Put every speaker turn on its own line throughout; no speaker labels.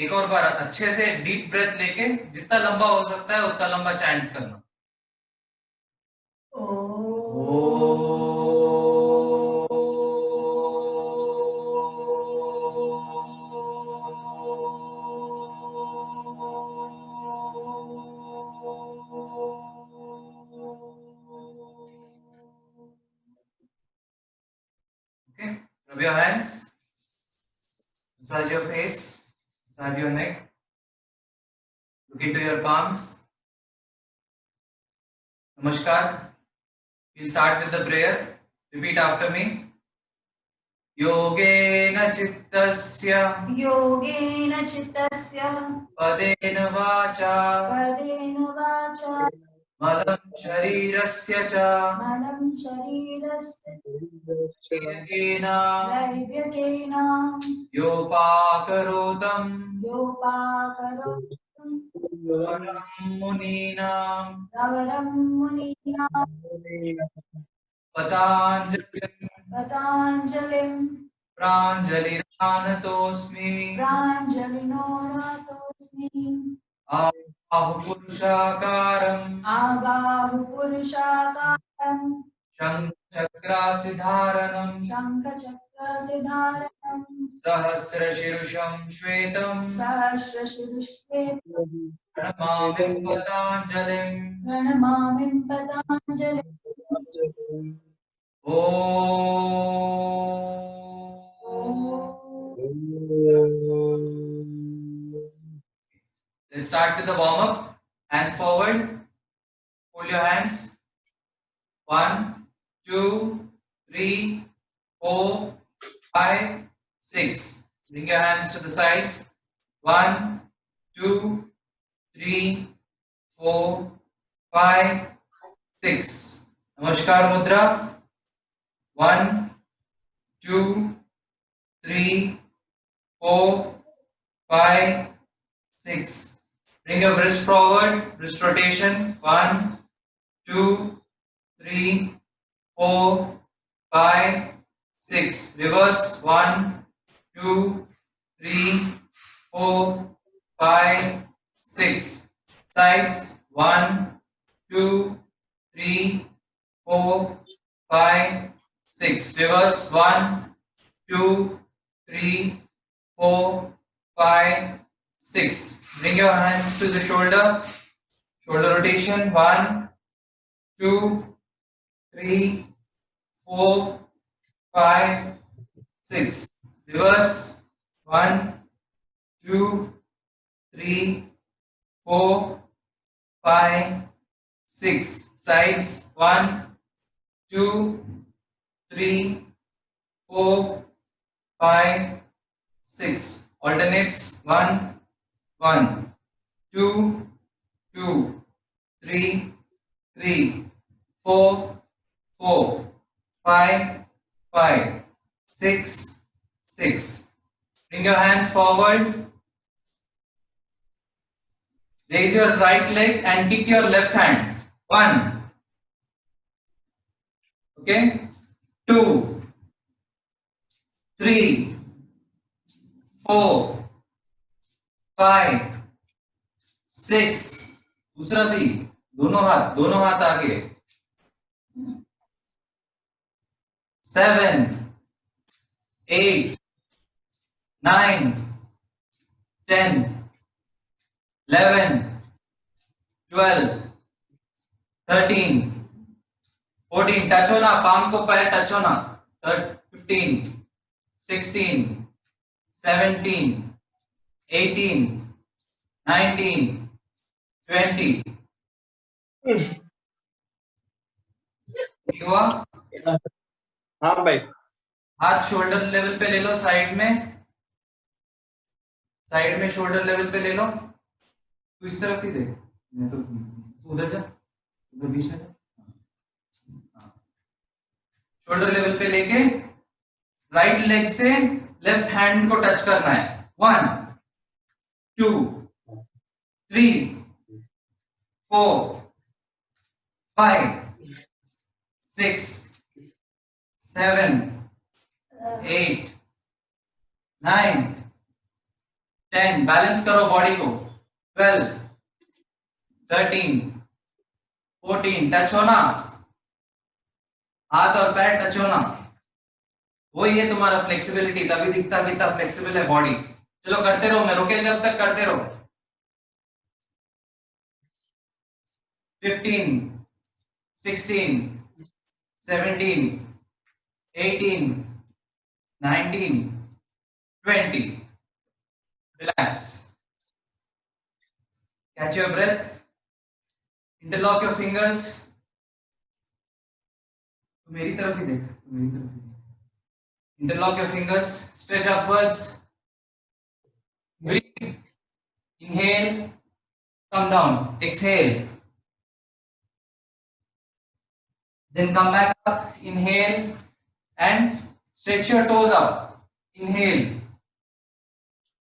एक और बार अच्छे से डीप ब्रेथ लेके जितना लंबा हो सकता है उतना लंबा चैंट करना। Okay, rub your hands, massage your face, massage your neck, look into your palms. Namaskar. We'll start with the prayer. Repeat after me. योगेन चित्तस्य पदेन वाचा मलं शरीरस्य च वैद्यकेन योपाकरोतं वरं मुनीनां पताञ्जलिं प्राञ्जलिरानतोऽस्मि आहुपुरुषाकारं शङ्खचक्रासिधारणं सहस्रशीर्षं श्वेतं प्रणमामि पताञ्जलिं ॐ। Let's start with the warm up. Hands forward. Hold your hands. 1, 2, 3, 4, 5, 6. Bring your hands to the sides. 1, 2, 3, 4, 5, 6. Namaskar Mudra. 1, 2, 3, 4, 5, 6. Bring your wrist forward. Wrist rotation. 1, 2, 3, 4, 5, 6. Reverse. 1, 2, 3, 4, 5, 6. Sides. 1, 2, 3, 4, 5, 6. Reverse. 1, 2, 3, 4, 5, 6. Bring your hands to the shoulder. Shoulder rotation. 1, 2, 3, 4, 5, 6. Reverse. 1, 2, 3, 4, 5, 6. Sides. 1, 2, 3, 4, 5, 6. Alternates. 1, 1, 2, 2, 3, 3, 4, 4, 5, 5, 6, 6. Bring your hands forward. Raise your right leg and kick your left hand. 1. Okay. 2, 3, 4, 5, 6. दूसरा दी. दोनों हाथ आगे. 7, 8, 9, 10, 11, 12, 13, 14. Touch हो ना, palm को पैर touch हो ना. 15, 16, 17, 18, 19, 20. ठीक हुआ?
हाँ भाई.
हाथ शोल्डर लेवल पे ले लो. साइड में शोल्डर लेवल पे ले लो. तू इस तरफ ही देख. तो उधर जा, उधर बीच में जा. शोल्डर लेवल पे लेके राइट लेग से लेफ्ट हैंड को टच करना है. 1, 2, 3, 4, 5, 6, 7, 8, 9, 10 बैलेंस करो बॉडी को, 12 13 14 टच होना, हाथ और पैर टच होना, वही है तुम्हारा फ्लेक्सिबिलिटी, तभी दिखता कितना फ्लेक्सिबल है बॉडी। चलो करते रहो, मैं रुके जब तक करते रहो। 15 16 17 18 19 20 relax, catch your breath, interlock your fingers, मेरी तरफ ही देख, मेरी तरफ ही देख। Interlock your fingers, stretch upwards, breathe, inhale, come down, exhale, then come back up, inhale and stretch your toes up, inhale,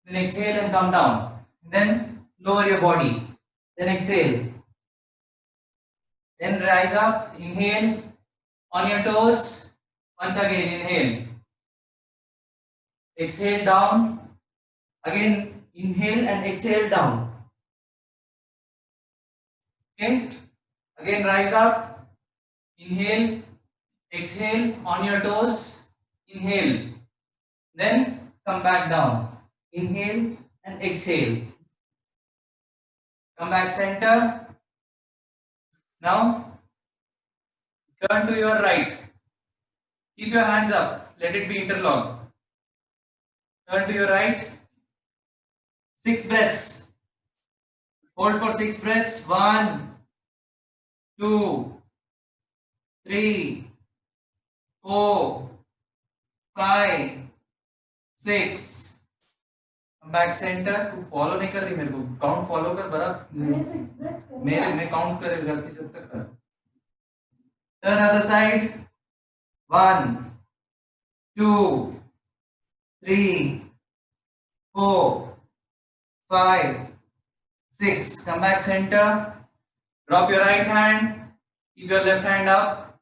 then exhale and come down, then lower your body, then exhale, then rise up, inhale on your toes, once again inhale, exhale down, again inhale and exhale down, okay, again rise up, inhale, exhale on your toes, inhale, then come back down, inhale and exhale, come back center. Now turn to your right, keep your hands up, let it be interlocked, turn to your right, 6 breaths, hold for 6 breaths, 1 2 3 4 5 6, come back center। तू follow नहीं कर रही मेरे को, count follow कर बराबर, मेरे में काउंट करे गलती जब तक कर। Turn other side, 1 2 3 4 5 6, come back center, drop your right hand, keep your left hand up,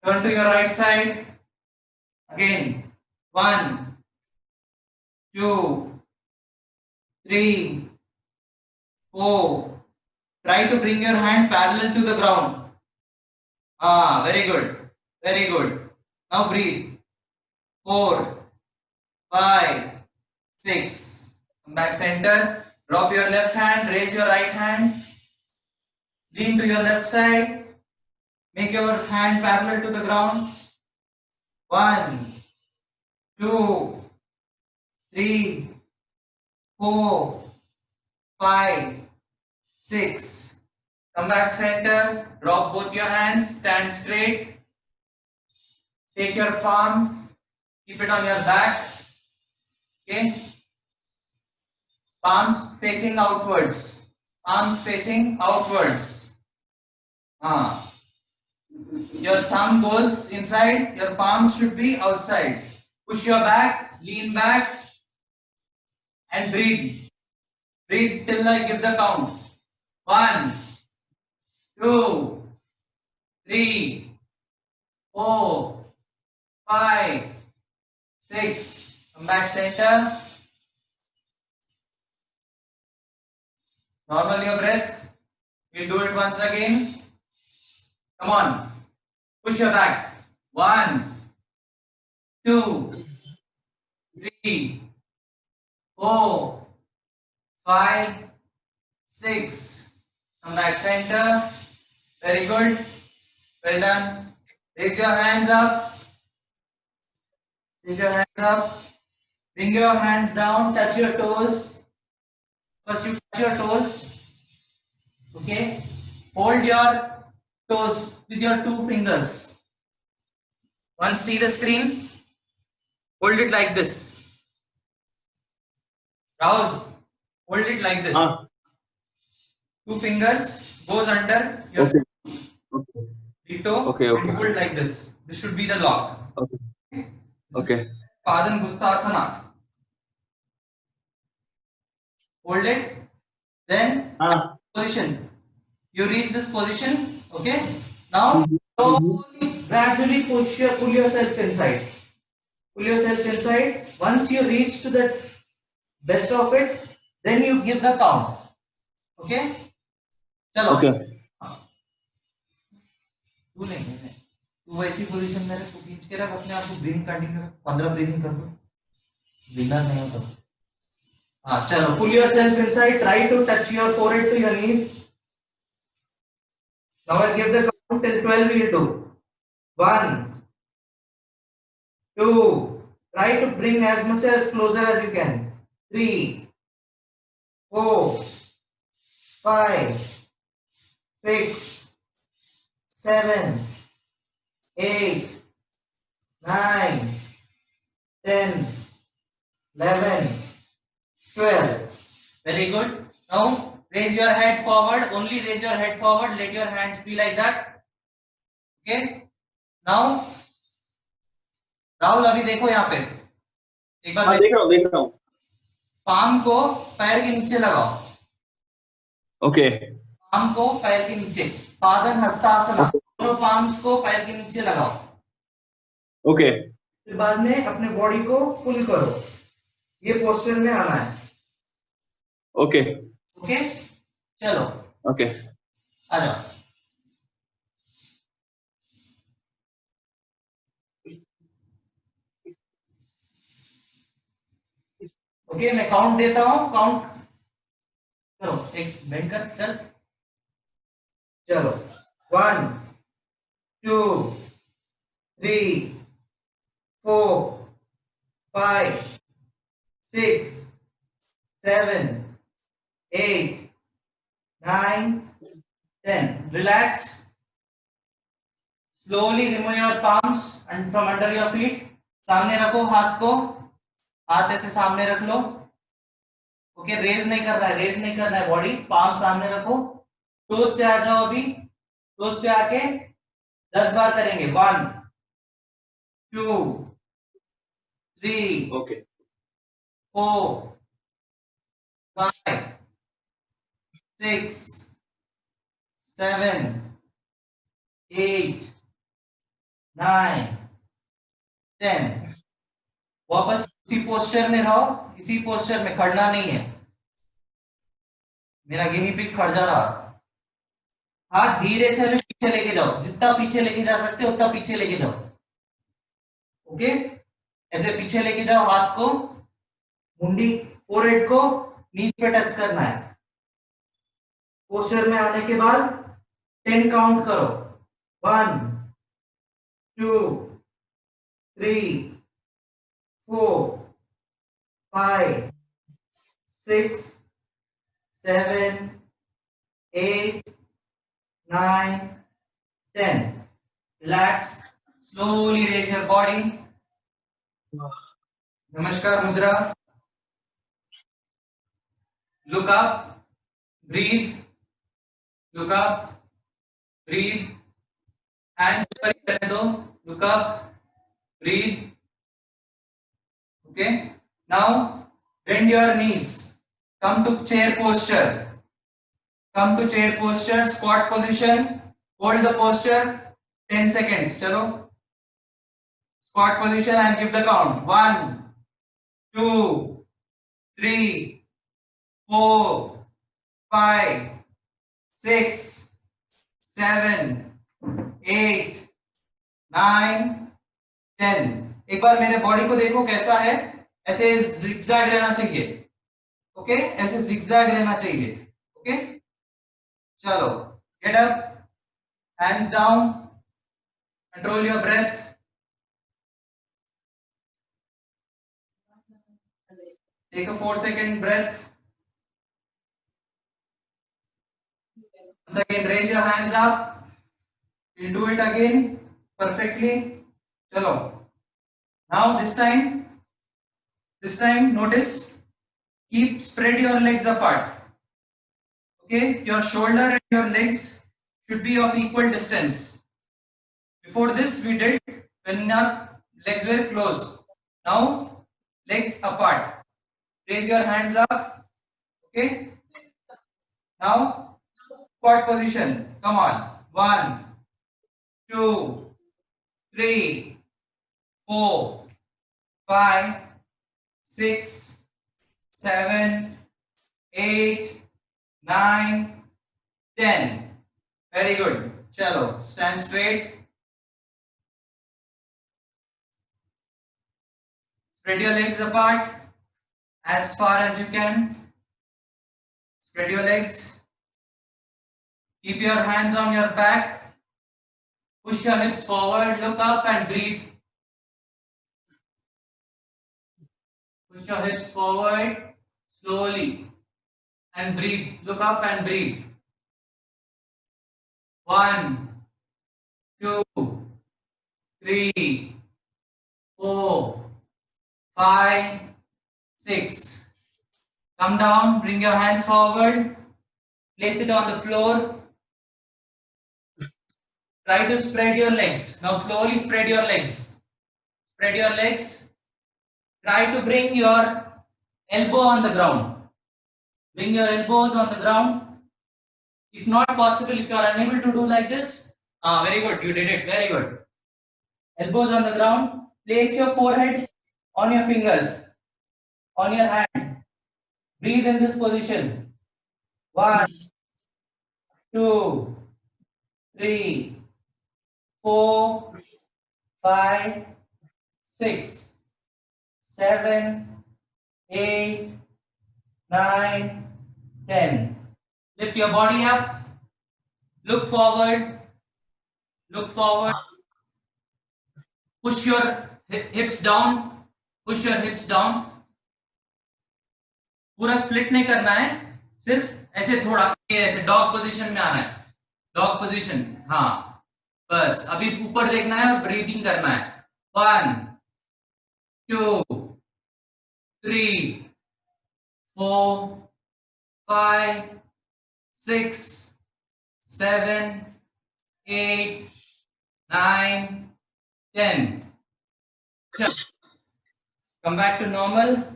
turn to your right side, again 1 2 3 4, try to bring your hand parallel to the ground, very good, very good, now breathe, 4 5 6, come back center, drop your left hand, raise your right hand, lean to your left side, make your hand parallel to the ground, 1 2 3 4 5 6, come back center, drop both your hands, stand straight, take your palm, keep it on your back, okay, palms facing outwards, palms facing outwards, your thumb goes inside, your palms should be outside, push your back, lean back and breathe, breathe till I give the count, 1 2 3 4 5 6, come back center, normal your breath, we'll do it once again, come on, push your back, 1 2 3 4 5 6, come back center, very good, well done, raise your hands up, raise your hands up, bring your hands down, touch your toes, first you touch your toes, okay, hold your toes with your 2 fingers, once see the screen, hold it like this, Rahul, hold it like this, 2 fingers goes under your toe,
Okay.
and hold like this, this should be the lock,
Okay.
Padangusthasana, hold it, then position, you reach this position, okay, now slowly gradually pull yourself inside, once you reach to that best of it, then you give the count. Okay, चलो
Okay.
तू नहीं तू वैसी position में तू खींच के रख अपने आप को, ब्रीदिंग कंटिन्यू 15 ब्रीदिंग कर दो, विनर नहीं हो तो। हाँ चलो, pull yourself inside, try to touch your forehead to your knees. Now I give the count till 12 will do. 1 2, try to bring as much as closer as you can. 3 4 5 6 7 8 9 10 11 12. Very good. Now raise your head forward, only raise your head forward, let your hands be like that. Okay, now Rahul अभी देखो यहाँ पे एक बार,
देख रहा हूँ।
Palm को पैर के नीचे लगाओ।
ओके।
पाम को पैर के नीचे, पादन हस्तासना, दोनों पाम्स को पैर के नीचे लगाओ।
ओके।
फिर बाद में अपने बॉडी को पुल करो, ये पोस्चर में आना है।
ओके
ओके चलो,
ओके
आ जाओ। ओके मैं काउंट देता हूं, काउंट करो, एक बेंड कर, चल चलो 1 2 3 4 5 6 7 8 9 10. Relax. Slowly remove your palms and from under your feet. सामने रखो हाथ को, हाथ ऐसे सामने रख लो। ओके, रेज नहीं करना है, रेज नहीं करना है बॉडी, पाम सामने रखो। टोस पे आ जाओ, अभी टोस पे आके 10 बार करेंगे। 1 2 3
ओके
4 5 6 7 8 9 10। वापस इसी पोस्चर में रहो, इसी पोस्चर में, खड़ना नहीं है। मेरा गिनी पिग खड़ जा रहा। हाथ धीरे से पीछे लेके जाओ, जितना पीछे लेके जा सकते हो उतना पीछे लेके जाओ। ओके, ऐसे पीछे लेके जाओ हाथ को, मुंडी फोरहेड को नीज पे टच करना है। पोस्चर में आने के बाद 10 काउंट करो। 1 2 3 4 5 6 7 8 9 10. Relax. Slowly raise your body. Namaskar mudra. Look up. Breathe. Look up. Breathe. Hands ऊपर ही करने दो. Look up. Breathe. Okay. Now bend your knees. Come to chair posture. Come to chair posture. Squat position. Hold the posture 10 seconds. Chalo. Squat position and give the count. 1 2 3 4 5 6 7 8 9 10। एक बार मेरे body को देखो कैसा है, ऐसे जिगजैग रहना चाहिए। Okay, ऐसे जिगजैग रहना चाहिए। ओके चलो, get up, hands down, control your breath. Take a 4-second breath. Once again, raise your hands up. We'll do it again perfectly. Chalo. Now this time notice, keep spread your legs apart. Okay, your shoulder and your legs should be of equal distance. Before this we did when our legs were closed. Now legs apart. Raise your hands up. Okay, now squat position. Come on. 1 2 3 4 5 6 7, 8, 9, 10. Very good. Chalo, stand straight. Spread your legs apart as far as you can. Spread your legs. Keep your hands on your back. Push your hips forward. Look up and breathe. Push your hips forward slowly and breathe. Look up and breathe. 1, 2, 3, 4, 5, 6. Come down, bring your hands forward, place it on the floor. Try to spread your legs. Now slowly spread your legs. Spread your legs. Try to bring your elbow on the ground. Bring your elbows on the ground. If not possible, if you are unable to do like this, very good, you did it, very good. Elbows on the ground. Place your forehead on your fingers, on your hand. Breathe in this position. 1, 2, 3, 4, 5, 6, 7, 8, 9, 10. Lift your body up. Look forward. Look forward. Push your hips down. Push your hips down. पूरा split नहीं करना है, सिर्फ ऐसे थोड़ा ऐसे dog position में आना है. Dog position. हाँ, बस अभी ऊपर देखना है और ब्रीदिंग करना है. 1, 2, 3, 4, 5, 6, 7, 8, 9, 10. Come back to normal.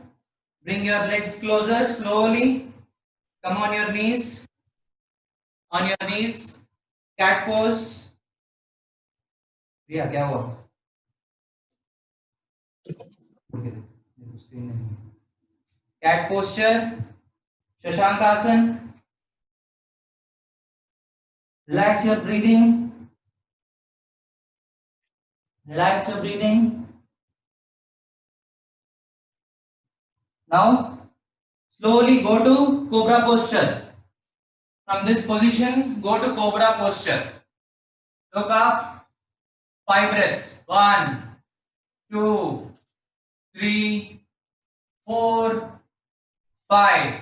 Bring your legs closer slowly. Come on your knees. On your knees. Cat pose. Priya, क्या हुआ? Cat posture. Shashank Asan. Relax your breathing. Relax your breathing. Now, slowly go to Cobra posture. From this position, go to Cobra posture. Look up. 5 breaths. 1, 2, 3, 4, 5.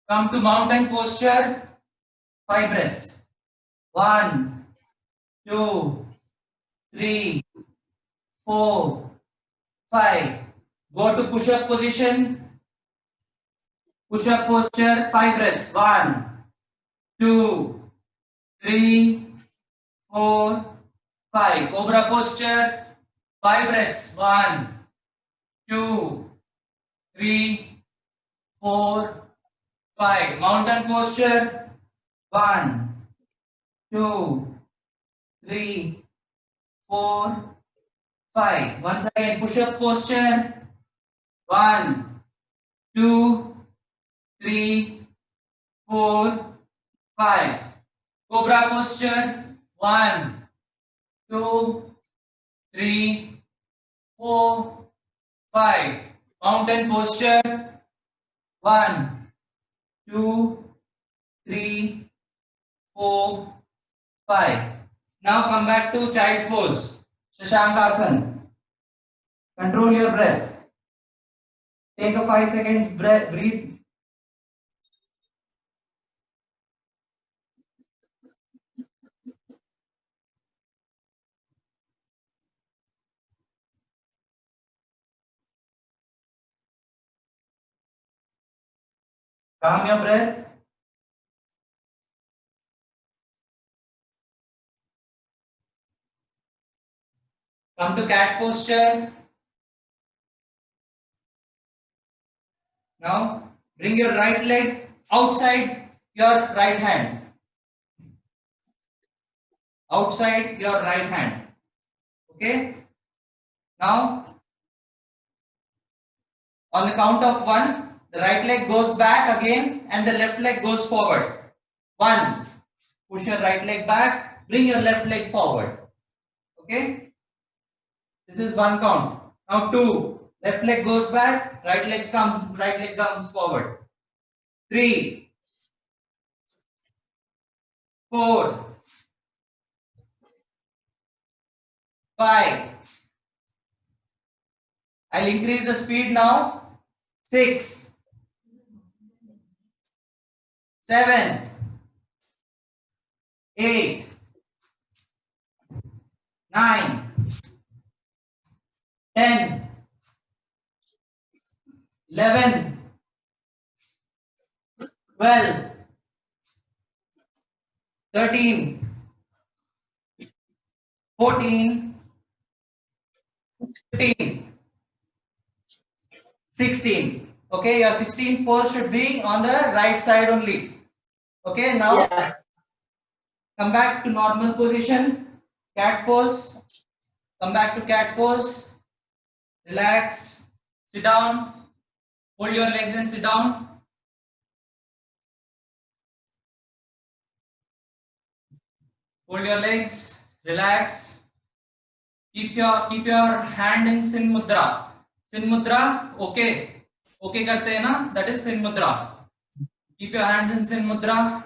Come to mountain posture. 5 breaths. 1, 2, 3, 4, 5. Go to push-up position. Push-up posture. 5 breaths. 1, 2, 3, 4, 5. Cobra posture. 5 breaths. 1, 2, 3, 4, 5. Mountain posture. 1, 2, 3, 4, 5. Once again, push-up posture. 1, 2, 3, 4, 5. Cobra posture. 1, 2, 3, 4, 5. Mountain posture. 1, 2, 3, 4, 5. Now come back to child pose. Shashank Asan. Control your breath. Take a 5 seconds breath. Breathe. Calm your breath. Come to cat posture. Now bring your right leg outside your right hand. Outside your right hand. Okay. Now on the count of 1, The right leg goes back again and the left leg goes forward. 1. Push your right leg back, bring your left leg forward. Okay? This is 1 count. Now 2. Left leg goes back, right leg comes forward. 3, 4, 5. I'll increase the speed now. 6, 7, 8, 9, 10, 11, 12, 13, 14, 15, 16. Okay, your 16th pose should be on the right side only. Okay, now come back to normal position. Cat pose. Come back to cat pose. Relax. Sit down. Hold your legs and sit down. Hold your legs. Relax. Keep your hand in Sin Mudra. Sin Mudra. Okay. Okay करते हैं ना? That is Sin Mudra. Keep your hands in Sin Mudra.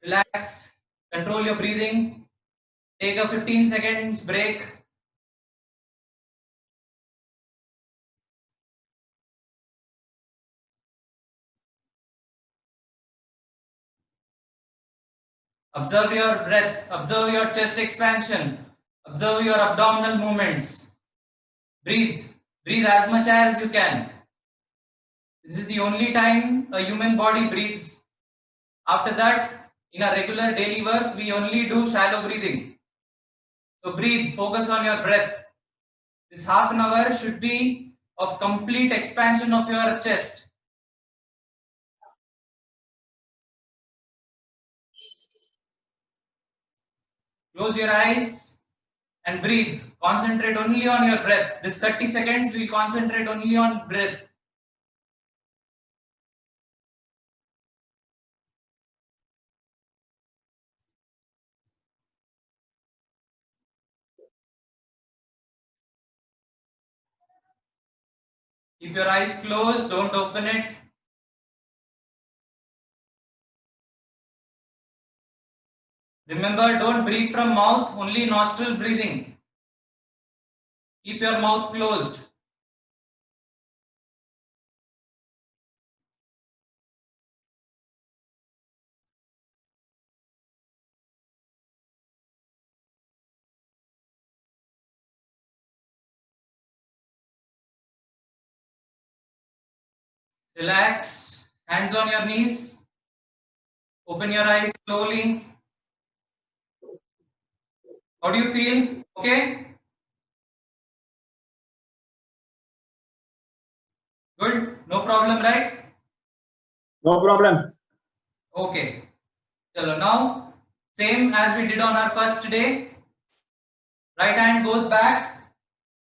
Relax. Control your breathing. Take a 15 seconds break. Observe your breath. Observe your chest expansion. Observe your abdominal movements. Breathe. Breathe as much as you can. This is the only time a human body breathes. After that, in a regular daily work, we only do shallow breathing. So breathe. Focus on your breath. This half an hour should be of complete expansion of your chest. Close your eyes and breathe. Concentrate only on your breath. This 30 seconds we concentrate only on breath. Keep your eyes closed, don't open it. Remember, don't breathe from mouth, only nostril breathing. Keep your mouth closed. Relax, hands on your knees. Open your eyes slowly. How do you feel? Okay? Good? No problem, right?
No problem.
Okay. Chalo, now, same as we did on our first day. Right hand goes back.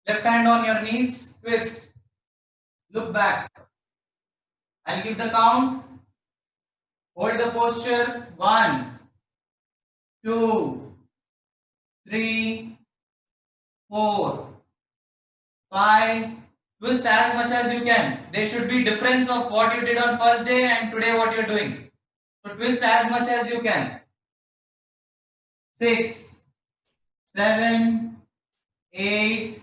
Left hand on your knees. Twist. Look back. I'll give the count. Hold the posture. 1, 2, 3, 4, 5. Twist as much as you can. There should be difference of what you did on first day and today what you're doing. So twist as much as you can. 6, 7, 8,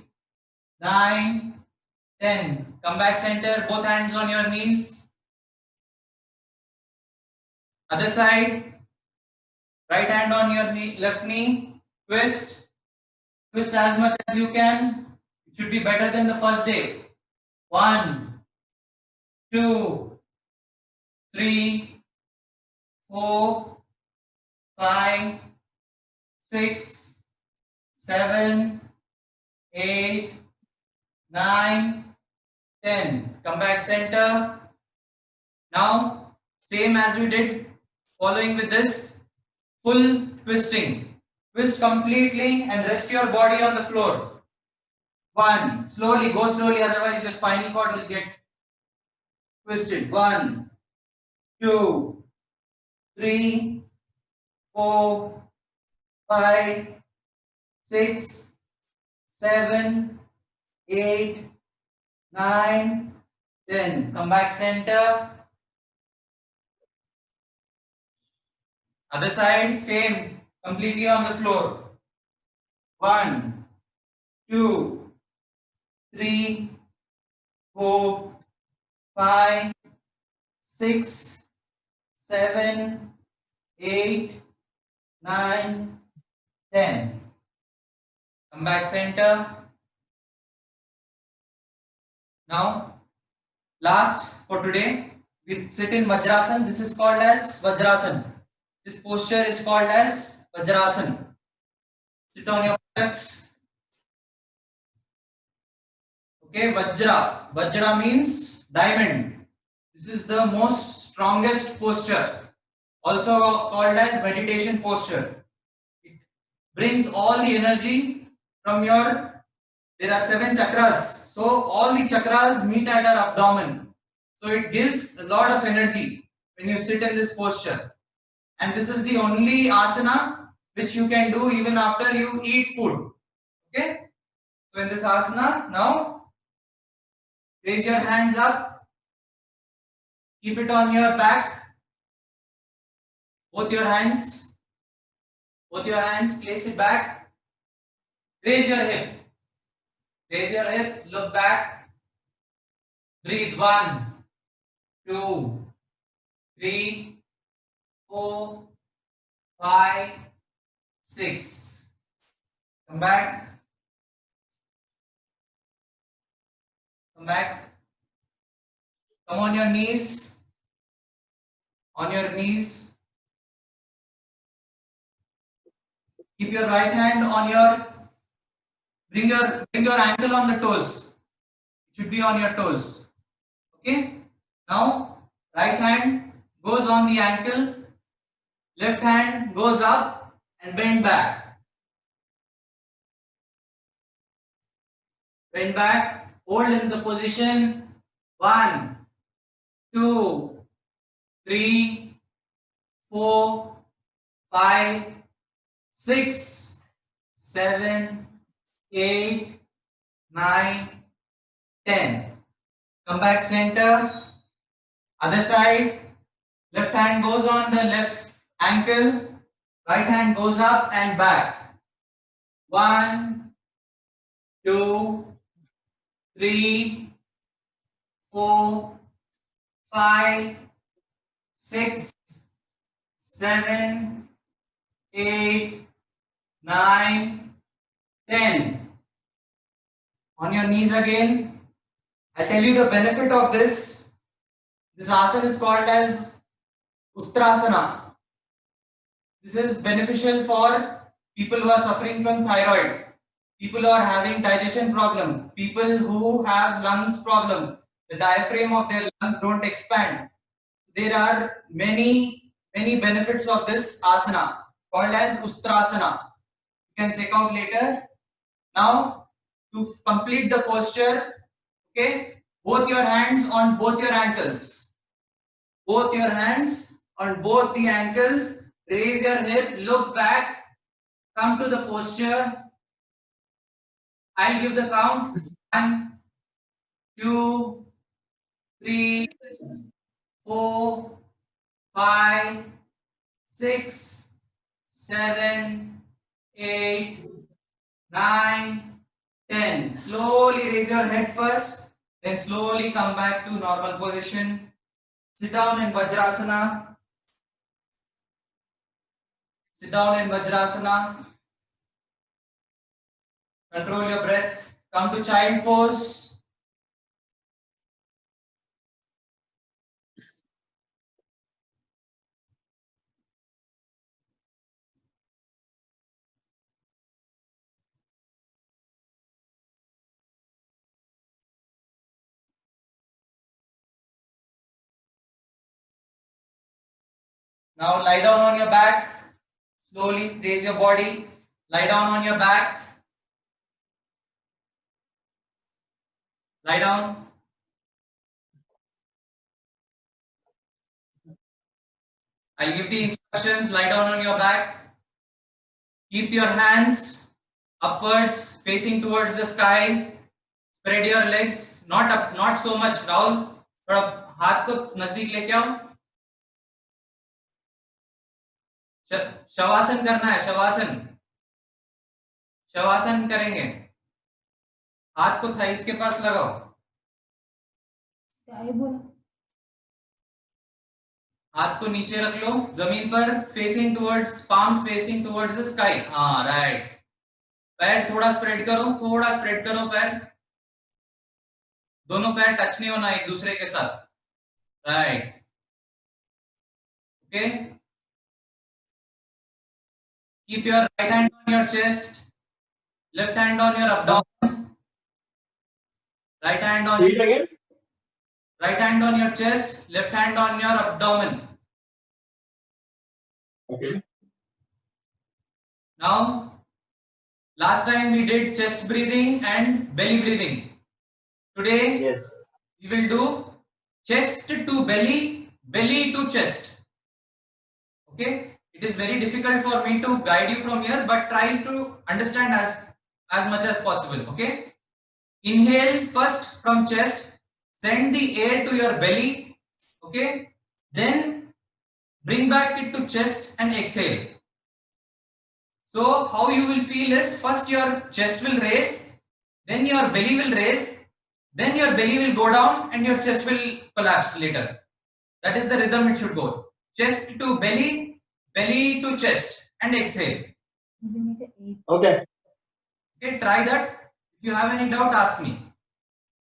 9, 10. Come back center. Both hands on your knees. Other side. Right hand on your knee, left knee. Twist. Twist as much as you can. It should be better than the first day. 1, 2, 3, 4, 5, 6, 7, 8, 9, 10. Come back center. Now, same as we did, following with this, full twisting. Twist completely and rest your body on the floor. 1. Slowly, go slowly, otherwise your spinal cord will get twist it. 1, 2, 3, 4, 5, 6, 7, 8, 9, 10. Come back center. Other side, same, completely on the floor. 1, 2, 3, 4, 5, 6, 7, 8, 9, 10. Come back center. Now, last for today, we sit in Vajrasan. This is called as Vajrasan. This posture is called as Vajrasan. Sit on your buttocks. Okay, Vajra. Vajra means diamond. This is the most strongest posture, also called as meditation posture. It brings all the energy from your, there are 7 chakras. So all the chakras meet at our abdomen. So it gives a lot of energy when you sit in this posture. And this is the only asana which you can do even after you eat food. Okay. So in this asana, now raise your hands up, keep it on your back, both your hands, place it back, raise your hip, look back, breathe. 1, 2, 3, 4, 5, 6. Come back. Come back. Come on your knees. On your knees. Keep your right hand on your, bring your ankle on the toes. It should be on your toes. Okay. Now right hand goes on the ankle. Left hand goes up and bend back. Bend back. Hold in the position. 1, 2, 3, 4, 5, 6, 7, 8, 9, 10. Come back center. Other side. Left hand goes on the left ankle. Right hand goes up and back. 1, 2, 3, 4, 5, 6, 7, 8, 9, 10. On your knees again. I tell you the benefit of this. This asana is called as Ustrasana. This is beneficial for people who are suffering from thyroid, people who are having digestion problem, people who have lungs problem. The diaphragm of their lungs don't expand. There are many benefits of this asana called as Ustrasana. You can check out later. Now, to complete the posture, okay, both your hands on both your ankles. Both your hands on both the ankles. Raise your hip, look back, come to the posture. I'll give the count. 1, 2, 3, 4, 5, 6, 7, 8, 9, 10. Slowly raise your head first, then slowly come back to normal position. Sit down in Vajrasana. Sit down in Vajrasana. Control your breath. Come to child pose. Now lie down on your back. Slowly raise your body. Lie down on your back. Lie down. I'll give the instructions. Lie down on your back. Keep your hands upwards, facing towards the sky. Spread your legs, not up, not so much. Rahul, थोड़ा हाथ को नजदीक लेके आओ. शवासन करना है, शवासन. शवासन करेंगे. हाथ को थाइस के पास लगाओ.
स्काई बोला.
हाथ को नीचे रख लो जमीन पर, facing towards, palms facing towards the sky. हाँ, राइट. पैर थोड़ा स्प्रेड करो, थोड़ा स्प्रेड करो पैर. दोनों पैर टच नहीं होना एक दूसरे के साथ. Right. Okay. Keep your right hand on your chest, left hand on your abdomen. Right hand on
Say it again.
right hand on your chest, left hand on your abdomen.
Okay.
Now, last time we did chest breathing and belly breathing. Today
Yes.
we will do chest to belly, belly to chest. Okay, it is very difficult for me to guide you from here, but try to understand as much as possible. Okay, inhale first from chest, send the air to your belly. Okay, then bring back it to chest and exhale. So how you will feel is, first your chest will raise, then your belly will raise, then your belly will go down and your chest will collapse later. That is the rhythm it should go. Chest to belly, belly to chest, and exhale.
Okay.
Okay, try that. If you have any doubt, ask me.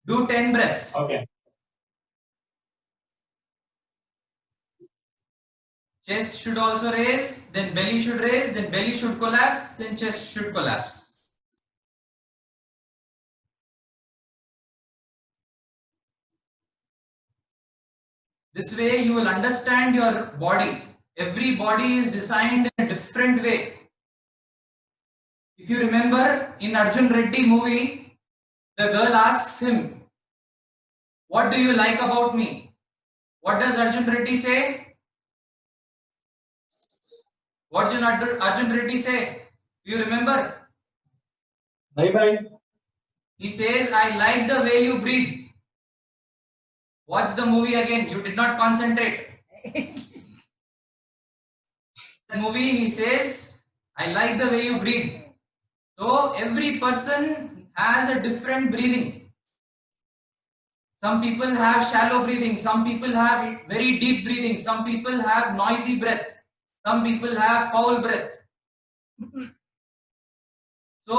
Do 10 breaths.
Okay.
Chest should also raise, then belly should raise, then belly should collapse, then chest should collapse. This way you will understand your body. Every body is designed in a different way. If you remember in Arjun Reddy movie, the girl asks him, "What do you like about me?" What does Arjun Reddy say? What did Arjun Reddy say? Do you remember?
Bye bye.
He says, "I like the way you breathe." Watch the movie again. You did not concentrate. The movie, he says, "I like the way you breathe." So every person has a different breathing. Some people have shallow breathing. Some people have very deep breathing. Some people have noisy breath. Some people have foul breath. So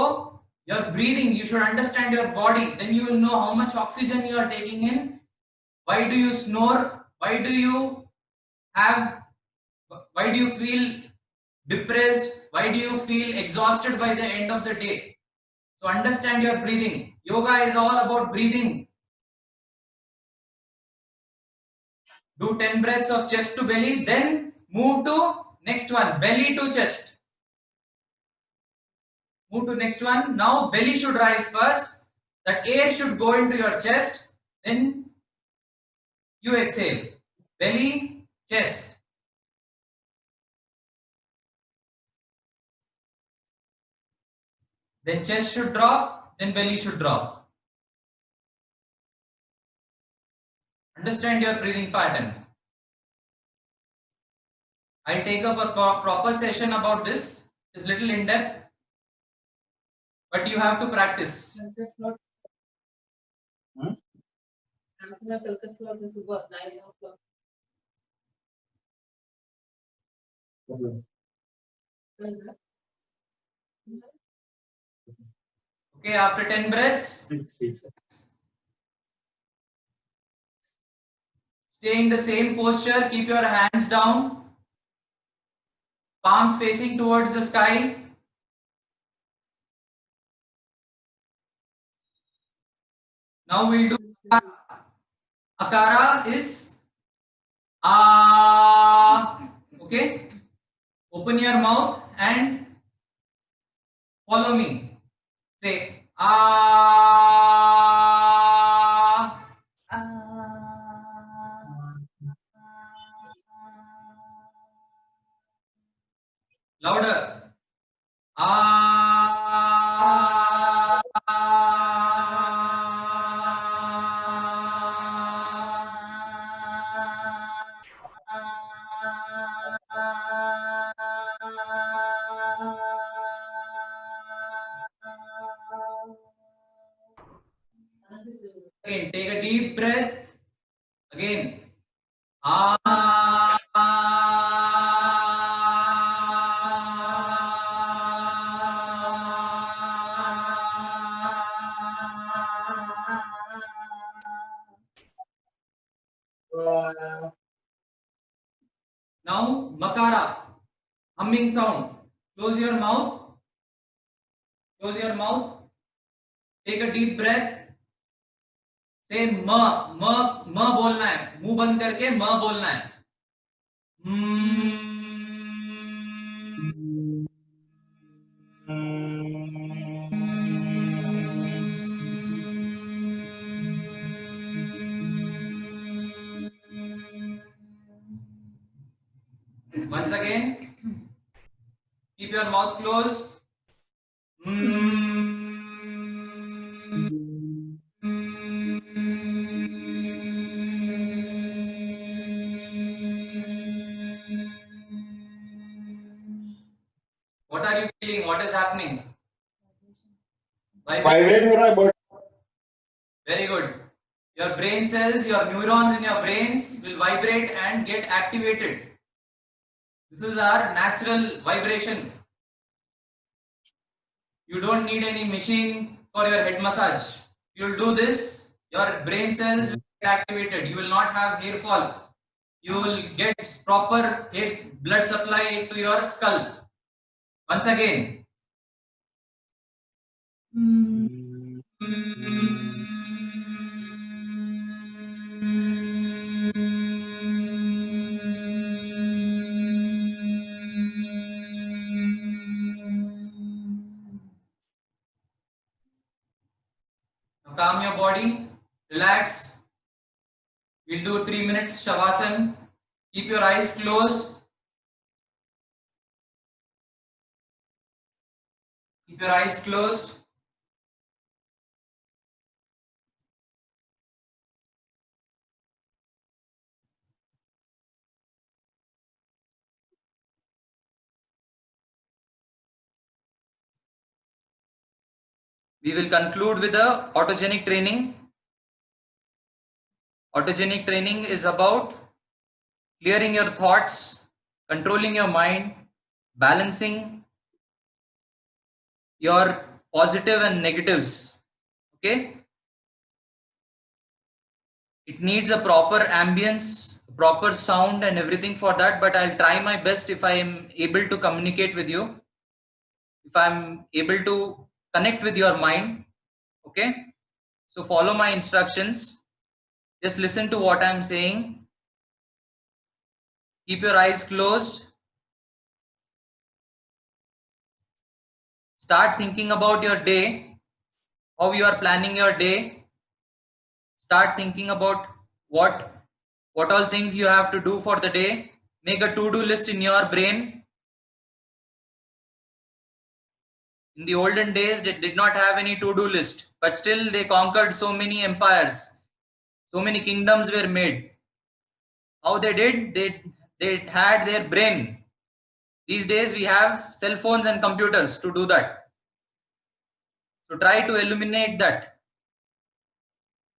your breathing, you should understand your body. Then you will know how much oxygen you are taking in. Why do you snore? Why do you feel depressed? Why do you feel exhausted by the end of the day? So understand your breathing. Yoga is all about breathing. Do 10 breaths of chest to belly, then move to next one, belly to chest. Move to next one. Now belly should rise first. That air should go into your chest. Then you exhale. Belly, chest. Then chest should drop. Then belly should drop. Understand your breathing pattern. I'll take up a proper session about this. It's little in depth, but you have to practice. Okay, after 10 breaths, stay in the same posture. Keep your hands down, palms facing towards the sky. Now we'll do Akara is okay. Open your mouth and follow me. Say Again, take a deep breath. Again. Ah. Now, Makara, humming sound. Close your mouth. Close your mouth. Take a deep breath. से म म म बोलना है, मुंह बंद करके म बोलना है. Once again, keep your mouth closed. What are you feeling? What is happening?
Vibrate हो रहा है बहुत.
Very good. Your brain cells, your neurons in your brains will vibrate and get activated. This is our natural vibration. You don't need any machine for your head massage. You'll do this, your brain cells will get activated. You will not have hair fall. You will get proper hair blood supply to your skull. Once again. Now calm your body, relax. We'll do 3 minutes Shavasana. Keep your eyes closed. Keep your eyes closed. We will conclude with the autogenic training. Autogenic training is about clearing your thoughts, controlling your mind, balancing your positive and negatives. Okay? It needs a proper ambience, proper sound and everything for that, but I'll try my best if I am able to communicate with you, if I'm able to connect with your mind. Okay? So follow my instructions. Just listen to what I'm saying. Keep your eyes closed. Start thinking about your day, how you are planning your day. Start thinking about what all things you have to do for the day. Make a to-do list in your brain. In the olden days, they did not have any to-do list, but still they conquered so many empires. So many kingdoms were made. How they did? They had their brain. These days we have cell phones and computers to do that. So try to eliminate that.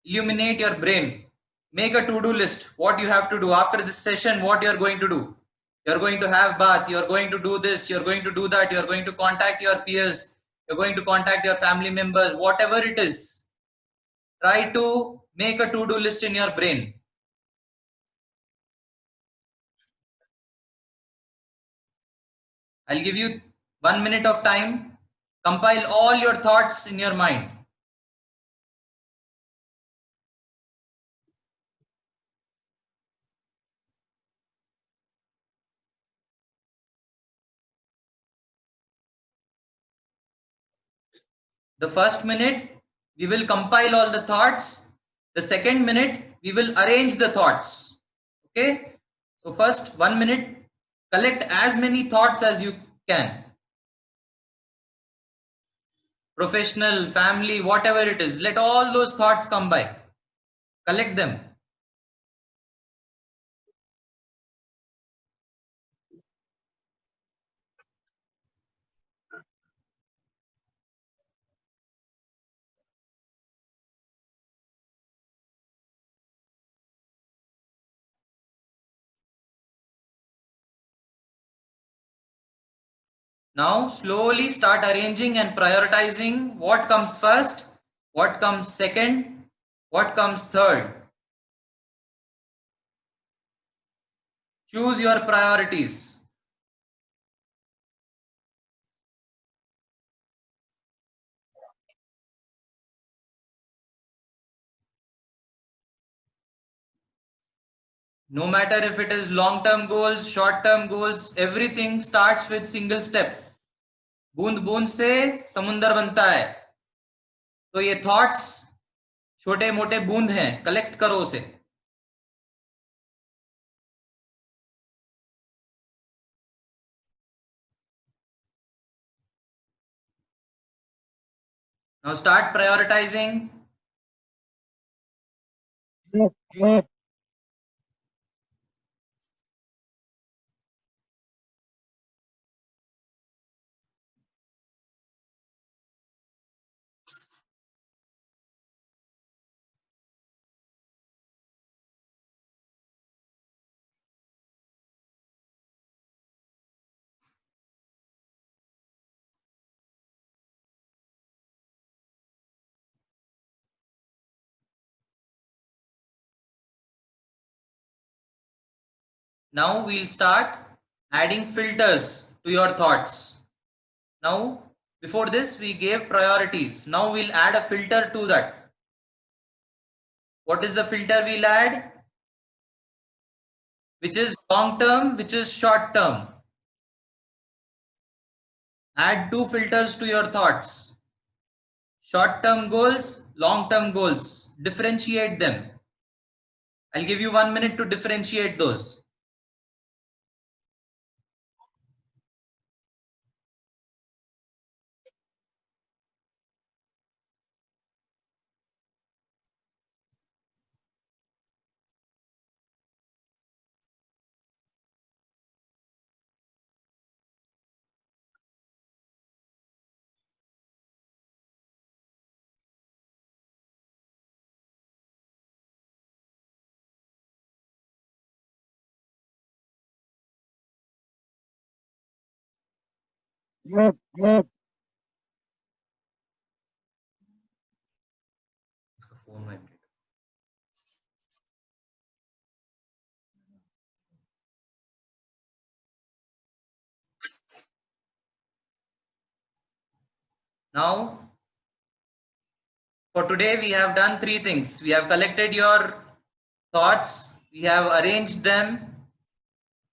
Illuminate your brain. Make a to-do list. What you have to do after this session, what you are going to do. You're going to have bath. You're going to do this. You're going to do that. You're going to contact your peers. You're going to contact your family members. Whatever it is, try to make a to-do list in your brain. I'll give you 1 minute of time. Compile all your thoughts in your mind. The first minute, we will compile all the thoughts. The second minute, we will arrange the thoughts. Okay? So first 1 minute, collect as many thoughts as you can. Professional, family, whatever it is, let all those thoughts come by. Collect them. Now slowly start arranging and prioritizing what comes first, what comes second, what comes third. Choose your priorities. No matter if it is long-term goals, short-term goals, everything starts with single step. बूंद बूंद से समुंदर बनता है, तो ये thoughts छोटे मोटे बूंद हैं, कलेक्ट करो उसे. Now start prioritizing. Now we'll start adding filters to your thoughts. Now, before this, we gave priorities. Now we'll add a filter to that. What is the filter we'll add? Which is long term, which is short term. Add two filters to your thoughts. Short term goals, long term goals. Differentiate them. I'll give you 1 minute to differentiate those. Now, for today, we have done three things. We have collected your thoughts, we have arranged them,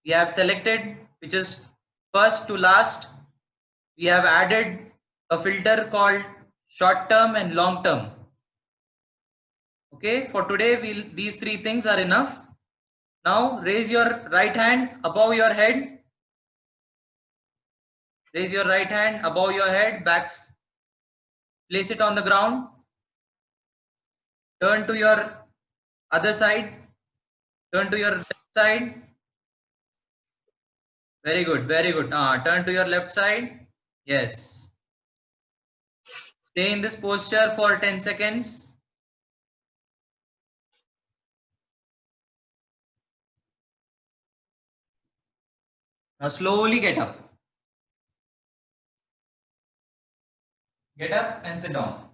we have selected which is first to last, we have added a filter called short term and long term. Okay, for today, these three things are enough. Now, raise your right hand above your head. Raise your right hand above your head, backs. Place it on the ground. Turn to your other side. Turn to your left side. Very good, very good. Turn to your left side. Yes. Stay in this posture for 10 seconds. Now slowly get up. Get up and sit down.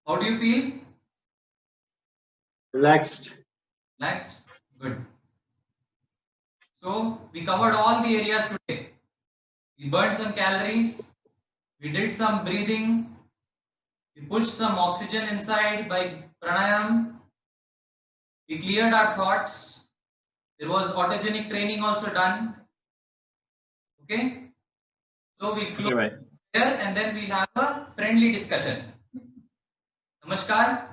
How do you feel?
Relaxed.
Relaxed? Good. So we covered all the areas today. We burned some calories. We did some breathing. We pushed some oxygen inside by pranayam. We cleared our thoughts. There was autogenic training also done. Okay. So we close here and then we'll have a friendly discussion. Namaskar.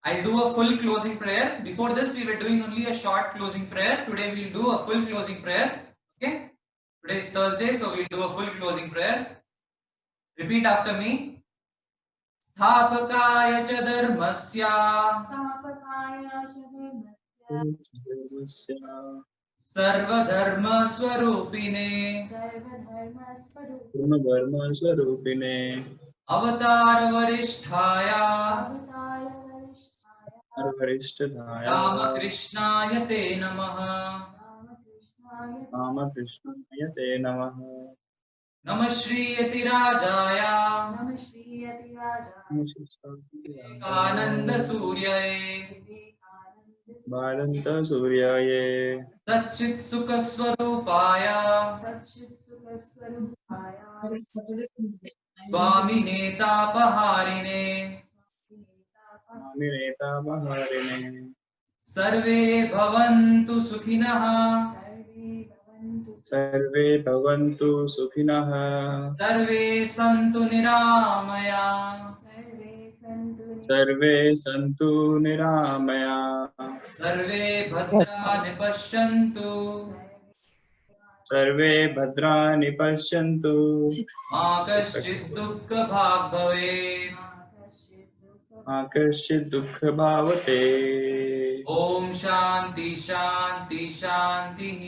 I'll do a full closing prayer. Before this, we were doing only a short closing prayer. Today, we'll do a full closing prayer. Okay. Today is Thursday, so we'll do a full closing prayer. Repeat after me. Sthapakaya cha dharmasya सर्वधर्म स्वरूपिणे
धर्म स्वरूपिणे
अवतार वरिष्ठाया
वरिष्ठधाय
रामकृष्णाय ते नमः।
रामकृष्णाय ते नमः।
नमः श्री यतिराजाय विवेकानंद सूर्याय
बालन्त सूर्याय
सच्चित् सुख स्वरूपाय स्वामी नेतापहारिणे
स्वामी नेतापहारिणे
सर्वे भवन्तु सुखिनः
सर्वे भवन्तु सुखिनः
सर्वे सन्तु निरामया
सर्वे सन्तु निरामया
सर्वे भद्राणि पश्यन्तु
सर्वे भद्राणि पश्यन्तु
मा कश्चित् दुःखभाग् भवेत्।
मा कश्चित् दुःखभावते।
ओम शांति शांति शांतिः।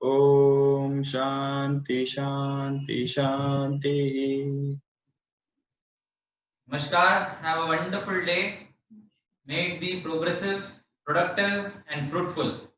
ओम शांति शांति शांतिः।
Namaskar. Have a wonderful day. May it be progressive, productive, and fruitful.